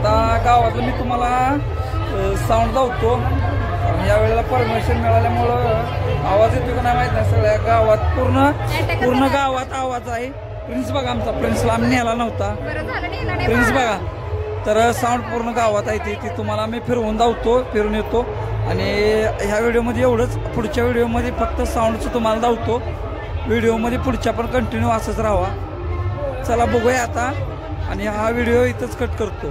आता गावातलं मी तुम्हाला साऊंड लावतो. या वेळेला परमिशन मिळाल्यामुळं आवाज येतो का नाही माहित नाही. सगळ्या गावात पूर्ण गावात आवाज आहे. प्रिन्स बघा, आमचा प्रिन्सला आम्ही नेला नव्हता. प्रिन्स बघा, तर साऊंड पूर्ण गावात आहे. ती तुम्हाला मी फिरून येतो. आणि ह्या व्हिडिओमध्ये एवढंच. पुढच्या व्हिडिओमध्ये फक्त साऊंडचं तुम्हाला लावतो. व्हिडिओमध्ये पुढच्या पण कंटिन्यू असंच राहावा. चला बघूया आता. आणि हा व्हिडिओ इथंच कट करतो.